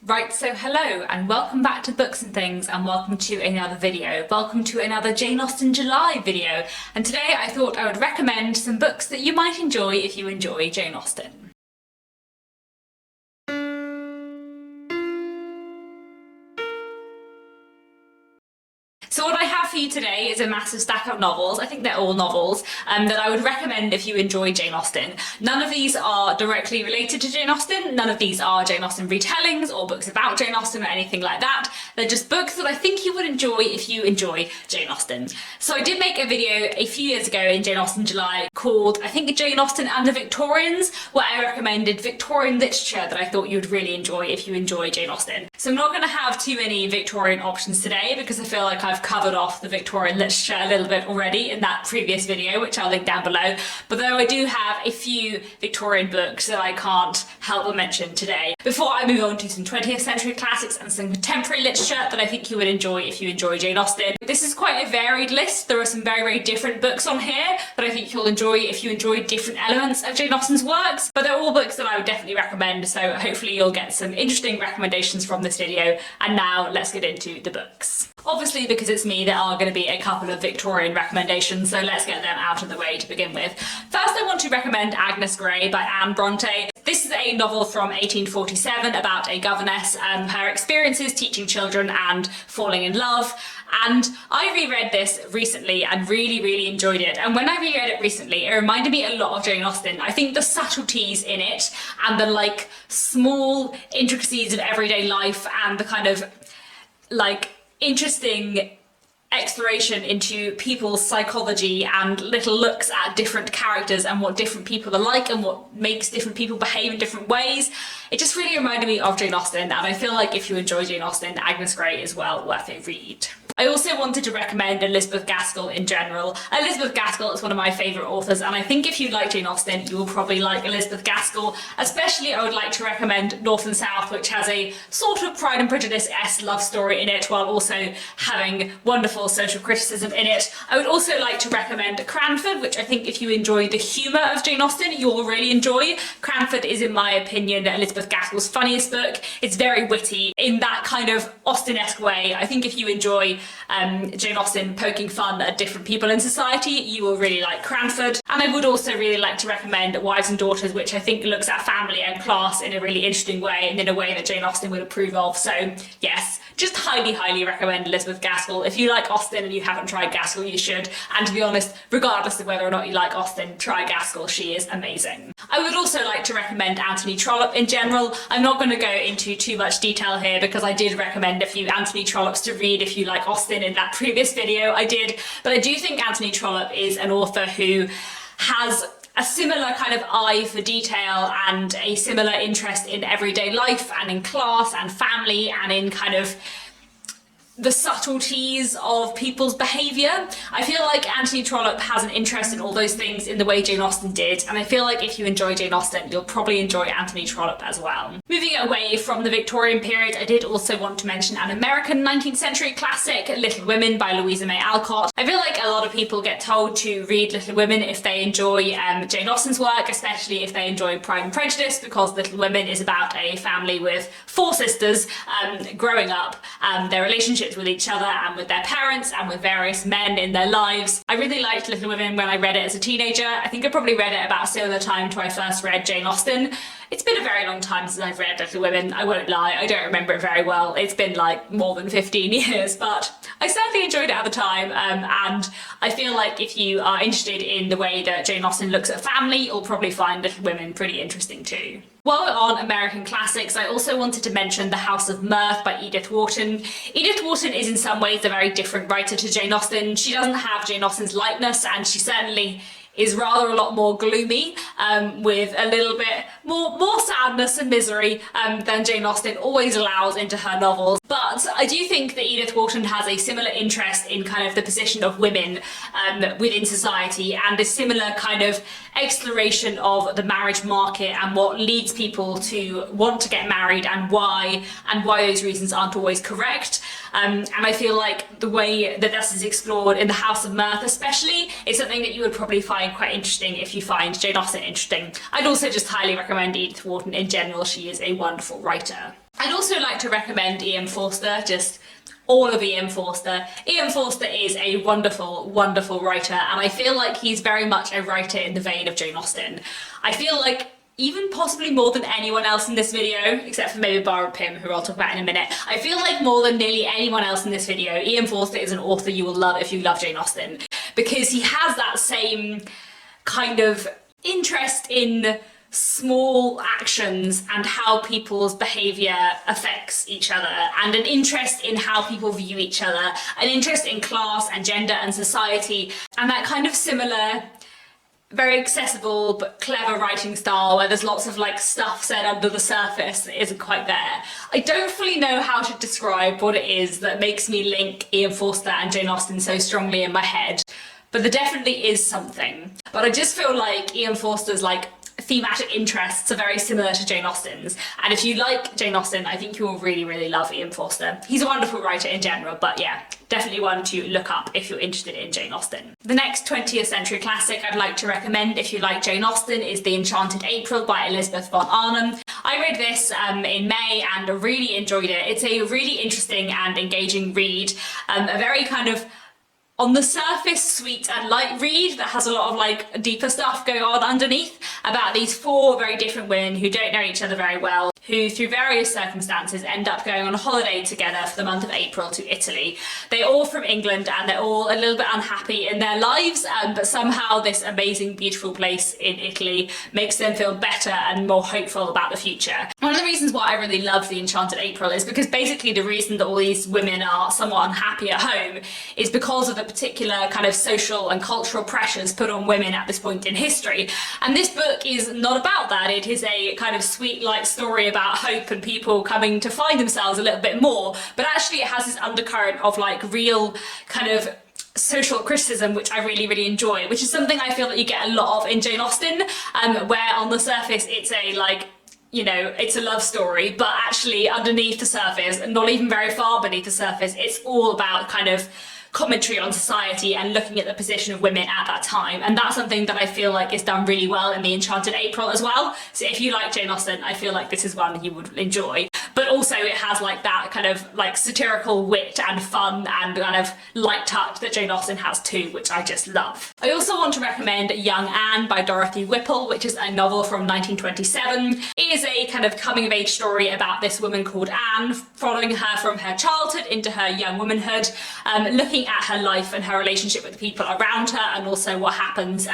Right, so hello and welcome back to Books and Things and welcome to another video. Welcome to another Jane Austen July video. And today I thought I would recommend some books that you might enjoy if you enjoy Jane Austen. So what I have for you today is a massive stack of novels, I think they're all novels, that I would recommend if you enjoy Jane Austen. None of these are directly related to Jane Austen, none of these are Jane Austen retellings or books about Jane Austen or anything like that. They're just books that I think you would enjoy if you enjoy Jane Austen. So I did make a video a few years ago in Jane Austen July called, I think, Jane Austen and the Victorians, where I recommended Victorian literature that I thought you'd really enjoy if you enjoy Jane Austen. So I'm not going to have too many Victorian options today because I feel like I've covered off the Victorian literature a little bit already in that previous video, which I'll link down below. But though I do have a few Victorian books that I can't help but mention today, before I move on to some 20th century classics and some contemporary literature that I think you would enjoy if you enjoy Jane Austen. This is quite a varied list. There are some very, very different books on here that I think you'll enjoy if you enjoy different elements of Jane Austen's works, but they're all books that I would definitely recommend, so hopefully you'll get some interesting recommendations from this video. And now let's get into the books. Obviously, because it's me, there are going to be a couple of Victorian recommendations, so let's get them out of the way to begin with. First, I want to recommend Agnes Grey by Anne Bronte. This is a novel from 1847 about a governess, her experiences teaching children and falling in love. And I reread this recently and really, really enjoyed it. And when I reread it recently, it reminded me a lot of Jane Austen. I think the subtleties in it and the small intricacies of everyday life and the kind of interesting exploration into people's psychology and little looks at different characters and what different people are like and what makes different people behave in different ways. It just really reminded me of Jane Austen, and I feel like if you enjoy Jane Austen, Agnes Grey is well worth a read. I also wanted to recommend Elizabeth Gaskell in general. Elizabeth Gaskell is one of my favourite authors, and I think if you like Jane Austen, you will probably like Elizabeth Gaskell. Especially, I would like to recommend North and South, which has a sort of Pride and Prejudice-esque love story in it, while also having wonderful social criticism in it. I would also like to recommend Cranford, which I think if you enjoy the humour of Jane Austen, you will really enjoy. Cranford is, in my opinion, Elizabeth Gaskell's funniest book. It's very witty in that kind of Austen-esque way. I think if you enjoy Jane Austen poking fun at different people in society, you will really like Cranford. And I would also really like to recommend Wives and Daughters, which I think looks at family and class in a really interesting way and in a way that Jane Austen would approve of. So yes, just highly, highly recommend Elizabeth Gaskell. If you like Austen and you haven't tried Gaskell, you should. And to be honest, regardless of whether or not you like Austen, try Gaskell. She is amazing. I would also like to recommend Anthony Trollope in general. I'm not going to go into too much detail here because I did recommend a few Anthony Trollopes to read if you like Austen in that previous video I did. But I do think Anthony Trollope is an author who has a similar kind of eye for detail and a similar interest in everyday life and in class and family and in kind of the subtleties of people's behaviour. I feel like Anthony Trollope has an interest in all those things in the way Jane Austen did, and I feel like if you enjoy Jane Austen, you'll probably enjoy Anthony Trollope as well. Moving away from the Victorian period, I did also want to mention an American 19th century classic, Little Women by Louisa May Alcott. I feel like a lot of people get told to read Little Women if they enjoy Jane Austen's work, especially if they enjoy Pride and Prejudice, because Little Women is about a family with four sisters growing up, their relationships with each other and with their parents and with various men in their lives. I really liked Little Women when I read it as a teenager. I think I probably read it about a similar time to when I first read Jane Austen. It's been a very long time since I've read Little Women, I won't lie, I don't remember it very well. It's been more than 15 years, but I certainly enjoyed it at the time, and I feel like if you are interested in the way that Jane Austen looks at family, you'll probably find Little Women pretty interesting too. While we're on American classics, I also wanted to mention The House of Mirth by Edith Wharton. Edith Wharton is in some ways a very different writer to Jane Austen. She doesn't have Jane Austen's lightness, and she certainly is rather a lot more gloomy, with a little bit more sadness and misery than Jane Austen always allows into her novels. But I do think that Edith Wharton has a similar interest in kind of the position of women within society, and a similar kind of exploration of the marriage market and what leads people to want to get married and why those reasons aren't always correct. And I feel like the way that this is explored in The House of Mirth especially is something that you would probably find quite interesting if you find Jane Austen interesting. I'd also just highly recommend Edith Wharton in general. She is a wonderful writer. I'd also like to recommend Ian Forster, just all of Ian Forster. Ian Forster is a wonderful, wonderful writer, and I feel like he's very much a writer in the vein of Jane Austen. I feel like even possibly more than anyone else in this video, except for maybe Barbara Pym, who I'll talk about in a minute, I feel like more than nearly anyone else in this video, Ian Forster is an author you will love if you love Jane Austen, because he has that same kind of interest in small actions and how people's behaviour affects each other, and an interest in how people view each other, an interest in class and gender and society, and that kind of similar, very accessible but clever writing style where there's lots of like stuff said under the surface that isn't quite there. I don't fully know how to describe what it is that makes me link Ian Forster and Jane Austen so strongly in my head, but there definitely is something. But I just feel like Ian Forster's like thematic interests are very similar to Jane Austen's, and if you like Jane Austen, I think you will really, really love Ian Forster. He's a wonderful writer in general, but yeah, definitely one to look up if you're interested in Jane Austen. The next 20th century classic I'd like to recommend if you like Jane Austen is The Enchanted April by Elizabeth von Arnim. I read this in May and really enjoyed it. It's a really interesting and engaging read, a very kind of on the surface sweet and light read that has a lot of like deeper stuff going on underneath about these four very different women who don't know each other very well, who through various circumstances end up going on a holiday together for the month of April to Italy. They're all from England and they're all a little bit unhappy in their lives, but somehow this amazing, beautiful place in Italy makes them feel better and more hopeful about the future. One of the reasons why I really love The Enchanted April is because basically the reason that all these women are somewhat unhappy at home is because of the particular kind of social and cultural pressures put on women at this point in history. And this book is not about that. It is a kind of sweet, light story about hope and people coming to find themselves a little bit more, but actually it has this undercurrent of like real kind of social criticism, which I really, really enjoy, which is something I feel that you get a lot of in Jane Austen, where on the surface it's a like, you know, it's a love story, but actually underneath the surface, and not even very far beneath the surface, it's all about kind of commentary on society and looking at the position of women at that time. And that's something that I feel like is done really well in The Enchanted April as well. So if you like Jane Austen, I feel like this is one you would enjoy. But also it has like that kind of like satirical wit and fun and kind of light touch that Jane Austen has too, which I just love. I also want to recommend Young Anne by Dorothy Whipple, which is a novel from 1927. It is a kind of coming of age story about this woman called Anne, following her from her childhood into her young womanhood, looking at her life and her relationship with the people around her, and also what happens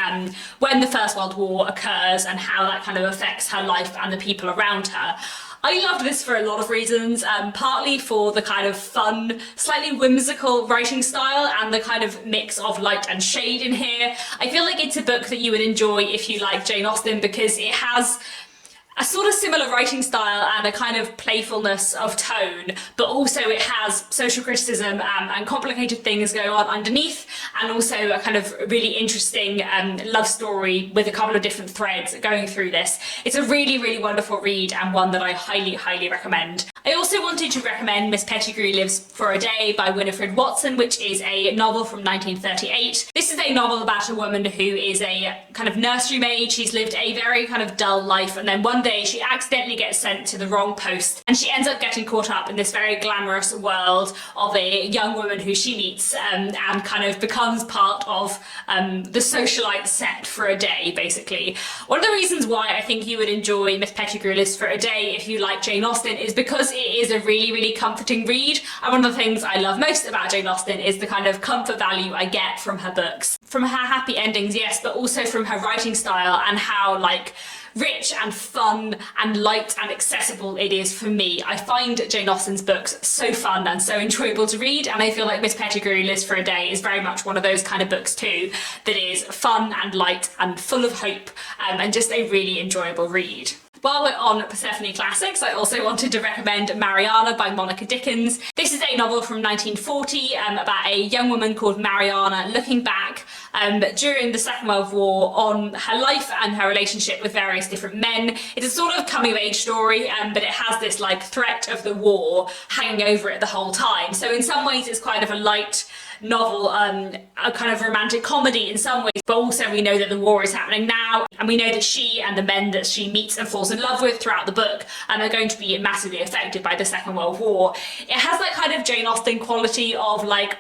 when the First World War occurs and how that kind of affects her life and the people around her. I loved this for a lot of reasons, partly for the kind of fun, slightly whimsical writing style and the kind of mix of light and shade in here. I feel like it's a book that you would enjoy if you like Jane Austen because it has a sort of similar writing style and a kind of playfulness of tone, but also it has social criticism and complicated things going on underneath, and also a kind of really interesting love story with a couple of different threads going through this. It's a really, really wonderful read and one that I highly, highly recommend. I also wanted to recommend Miss Pettigrew Lives for a Day by Winifred Watson, which is a novel from 1938. This is a novel about a woman who is a kind of nursery maid. She's lived a very kind of dull life, and then one day she accidentally gets sent to the wrong post and she ends up getting caught up in this very glamorous world of a young woman who she meets and kind of becomes part of the socialite set for a day, basically. One of the reasons why I think you would enjoy Miss Pettigrew Lives for a Day if you like Jane Austen is because it is a really, really comforting read, and one of the things I love most about Jane Austen is the kind of comfort value I get from her books. From her happy endings, yes, but also from her writing style and how like rich and fun and light and accessible it is for me. I find Jane Austen's books so fun and so enjoyable to read, and I feel like Miss Pettigrew Lives for a Day is very much one of those kind of books too, that is fun and light and full of hope, and just a really enjoyable read. While we're on Persephone classics, I also wanted to recommend Mariana by Monica Dickens. This is a novel from 1940 about a young woman called Mariana looking back during the Second World War on her life and her relationship with various different men. It's a sort of coming of age story, but it has this like threat of the war hanging over it the whole time. So in some ways it's kind of a light novel, a kind of romantic comedy in some ways, but also we know that the war is happening now, and we know that she and the men that she meets and falls in love with throughout the book are going to be massively affected by the Second World War. It has that kind of Jane Austen quality of like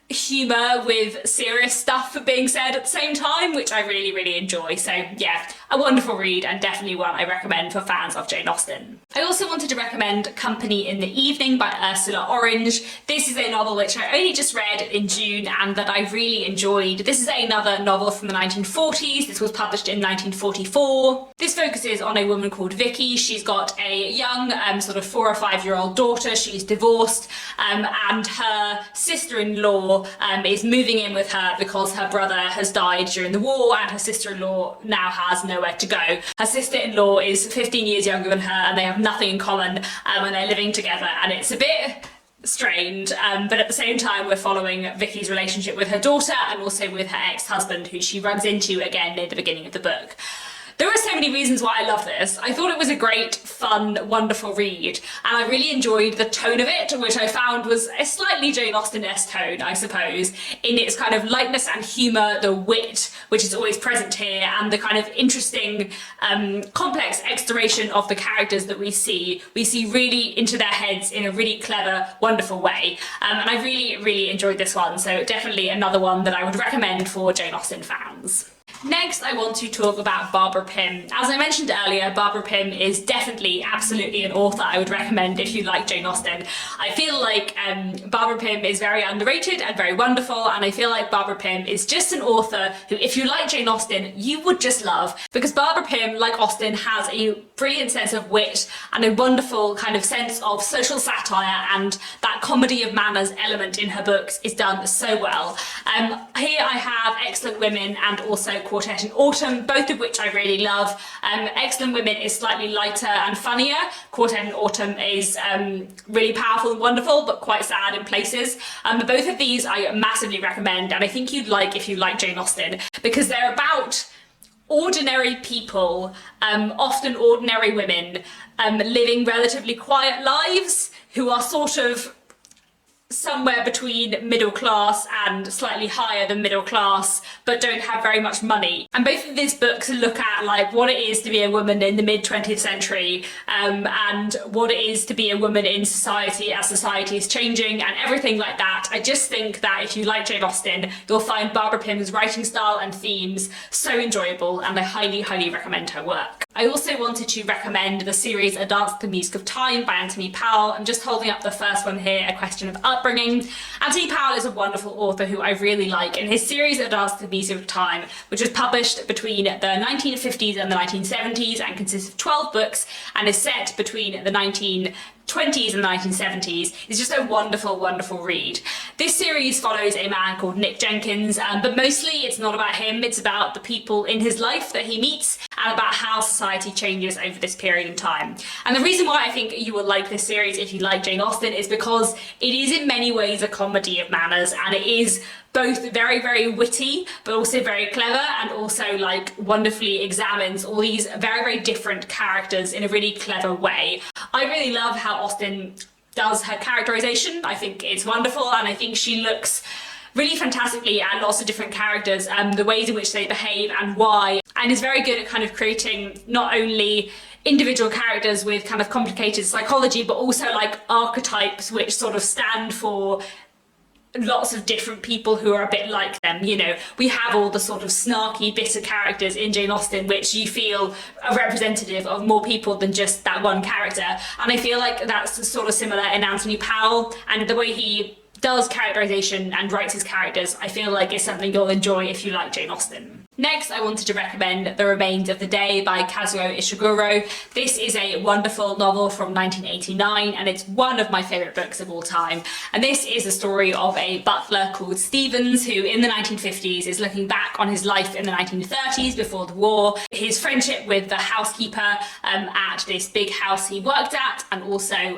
humour with serious stuff being said at the same time, which I really, really enjoy. So yeah, a wonderful read and definitely one I recommend for fans of Jane Austen. I also wanted to recommend Company in the Evening by Ursula Orange. This is a novel which I only just read in June and that I really enjoyed. This is another novel from the 1940s. This was published in 1944. This focuses on a woman called Vicky. She's got a young sort of 4 or 5 year old daughter. She's divorced, and her sister-in-law is moving in with her because her brother has died during the war and her sister-in-law now has nowhere to go. Her sister-in-law is 15 years younger than her and they have nothing in common when they're living together, and it's a bit strange, but at the same time we're following Vicky's relationship with her daughter and also with her ex-husband, who she runs into again near the beginning of the book. There are so many reasons why I love this. I thought it was a great, fun, wonderful read, and I really enjoyed the tone of it, which I found was a slightly Jane Austen-esque tone, I suppose, in its kind of lightness and humour, the wit, which is always present here, and the kind of interesting, complex exploration of the characters that we see. We see really into their heads in a really clever, wonderful way, and I really, really enjoyed this one, so definitely another one that I would recommend for Jane Austen fans. Next, I want to talk about Barbara Pym. As I mentioned earlier, Barbara Pym is definitely, absolutely an author I would recommend if you like Jane Austen. I feel like Barbara Pym is very underrated and very wonderful, and I feel like Barbara Pym is just an author who, if you like Jane Austen, you would just love, because Barbara Pym, like Austen, has a brilliant sense of wit and a wonderful kind of sense of social satire, and that comedy of manners element in her books is done so well. Here I have Excellent Women and also Quartet in Autumn, both of which I really love. Excellent Women is slightly lighter and funnier. Quartet in Autumn is really powerful and wonderful, but quite sad in places. But both of these I massively recommend, and I think you'd like if you like Jane Austen, because they're about ordinary people, often ordinary women, living relatively quiet lives who are sort of somewhere between middle class and slightly higher than middle class, but don't have very much money. And both of these books look at like what it is to be a woman in the mid 20th century, and what it is to be a woman in society as society is changing and everything like that. I just think that if you like Jane Austen, you'll find Barbara Pym's writing style and themes so enjoyable, and I highly, highly recommend her work. I also wanted to recommend the series A Dance to the Music of Time by Anthony Powell. I'm just holding up the first one here, A Question of Upbringing. Anthony Powell is a wonderful author who I really like, and his series A Dance to the Music of Time, which was published between the 1950s and the 1970s and consists of 12 books and is set between the 1920s and the 1970s, is just a wonderful, wonderful read. This series follows a man called Nick Jenkins, but mostly it's not about him, it's about the people in his life that he meets and about how society changes over this period in time. And the reason why I think you will like this series if you like Jane Austen is because it is in many ways a comedy of manners, and it is both very, very witty, but also very clever, and also like wonderfully examines all these very, very different characters in a really clever way. I really love how Austen does her characterization. I think it's wonderful, and I think she looks really fantastically at lots of different characters, the ways in which they behave and why, and is very good at kind of creating not only individual characters with kind of complicated psychology, but also like archetypes which sort of stand for lots of different people who are a bit like them. You know, we have all the sort of snarky, bitter characters in Jane Austen, which you feel are representative of more people than just that one character. And I feel like that's sort of similar in Anthony Powell, and the way he does characterization and writes his characters, I feel like is something you'll enjoy if you like Jane Austen. Next, I wanted to recommend The Remains of the Day by Kazuo Ishiguro. This is a wonderful novel from 1989 and it's one of my favourite books of all time. And this is a story of a butler called Stevens who in the 1950s is looking back on his life in the 1930s before the war, his friendship with the housekeeper at this big house he worked at, and also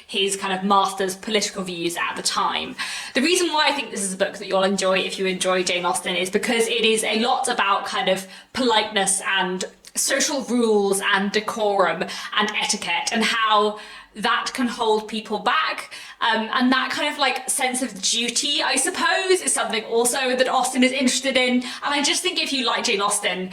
his kind of master's political views at the time. The reason why I think this is a book that you'll enjoy if you enjoy Jane Austen is because it is a lot about kind of politeness and social rules and decorum and etiquette and how that can hold people back. And that kind of like sense of duty, I suppose, is something also that Austen is interested in. And I just think if you like Jane Austen,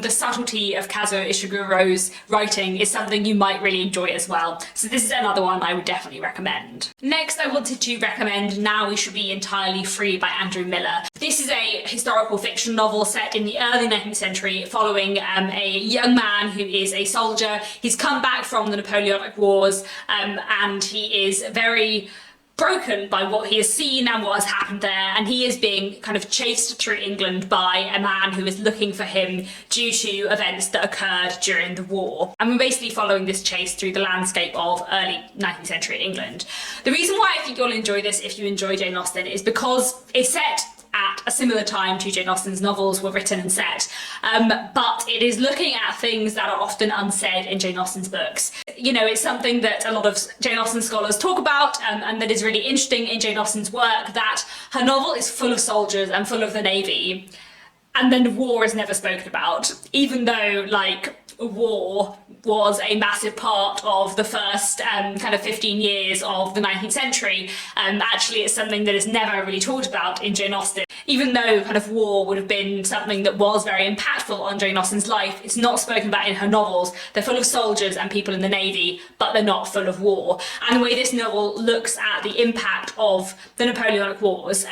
the subtlety of Kazuo Ishiguro's writing is something you might really enjoy as well. So this is another one I would definitely recommend. Next, I wanted to recommend Now We Shall Be Entirely Free by Andrew Miller. This is a historical fiction novel set in the early 19th century following a young man who is a soldier. He's come back from the Napoleonic Wars and he is very broken by what he has seen and what has happened there, and he is being kind of chased through England by a man who is looking for him due to events that occurred during the war. And we're basically following this chase through the landscape of early 19th century England. The reason why I think you'll enjoy this if you enjoy Jane Austen is because it's set at a similar time to Jane Austen's novels were written and set, but it is looking at things that are often unsaid in Jane Austen's books. You know, it's something that a lot of Jane Austen scholars talk about and that is really interesting in Jane Austen's work, that her novel is full of soldiers and full of the Navy, and then war is never spoken about, even though like war was a massive part of the first kind of 15 years of the 19th century. Actually, it's something that is never really talked about in Jane Austen. Even though kind of war would have been something that was very impactful on Jane Austen's life, it's not spoken about in her novels. They're full of soldiers and people in the Navy, but they're not full of war. And the way this novel looks at the impact of the Napoleonic Wars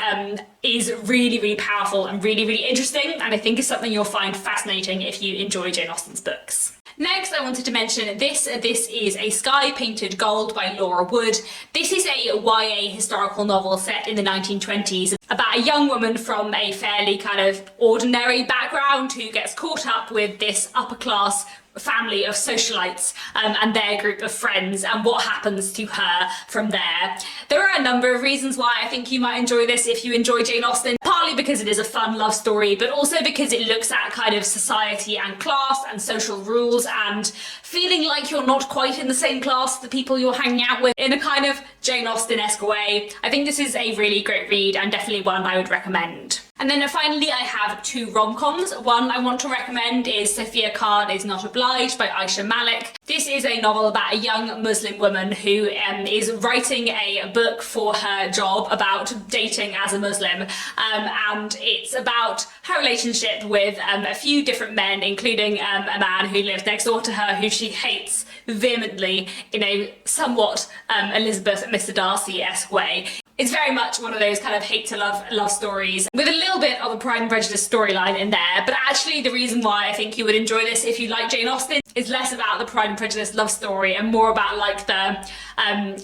is really, really powerful and really, really interesting, and I think is something you'll find fascinating if you enjoy Jane Austen's books. Next, I wanted to mention this. This is A Sky Painted Gold by Laura Wood. This is a YA historical novel set in the 1920s about a young woman from a fairly kind of ordinary background who gets caught up with this upper class family of socialites and their group of friends and what happens to her from there. There are a number of reasons why I think you might enjoy this if you enjoy Jane Austen, partly because it is a fun love story, but also because it looks at kind of society and class and social rules and feeling like you're not quite in the same class as the people you're hanging out with in a kind of Jane Austen-esque way. I think this is a really great read and definitely one I would recommend. And then finally I have two rom-coms. One I want to recommend is Sophia Khan Is Not Obliged by Aisha Malik. This is a novel about a young Muslim woman who is writing a book for her job about dating as a Muslim, and it's about her relationship with a few different men, including a man who lives next door to her who she hates vehemently in a somewhat Elizabeth Mr. Darcy-esque way. It's very much one of those kind of hate to love stories with a little bit of a Pride and Prejudice storyline in there, but actually the reason why I think you would enjoy this if you like Jane Austen is less about the Pride and Prejudice love story and more about like the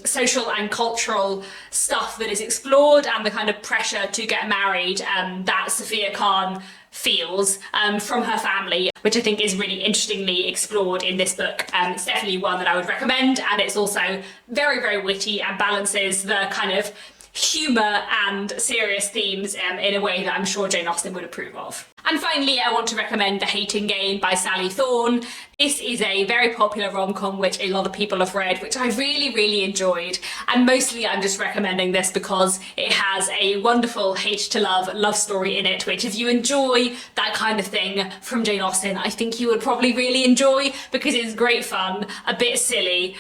social and cultural stuff that is explored and the kind of pressure to get married that Sophia Khan feels from her family, which I think is really interestingly explored in this book. It's definitely one that I would recommend, and it's also very, very witty and balances the kind of humour and serious themes in a way that I'm sure Jane Austen would approve of. And finally, I want to recommend The Hating Game by Sally Thorne. This is a very popular rom-com which a lot of people have read, which I really, really enjoyed. And mostly I'm just recommending this because it has a wonderful hate to love story in it, which if you enjoy that kind of thing from Jane Austen, I think you would probably really enjoy, because it's great fun, a bit silly,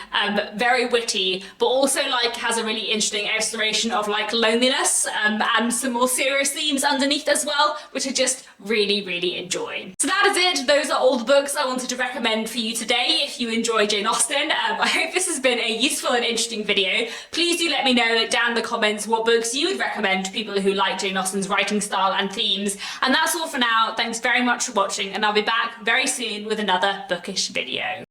very witty, but also like has a really interesting exploration of like loneliness and some more serious themes underneath as well, which I just really, really enjoy. So that is it. Those are all the books I wanted to recommend for you today if you enjoy Jane Austen. I hope this has been a useful and interesting video. Please do let me know down in the comments what books you would recommend to people who like Jane Austen's writing style and themes. And that's all for now. Thanks very much for watching, and I'll be back very soon with another bookish video.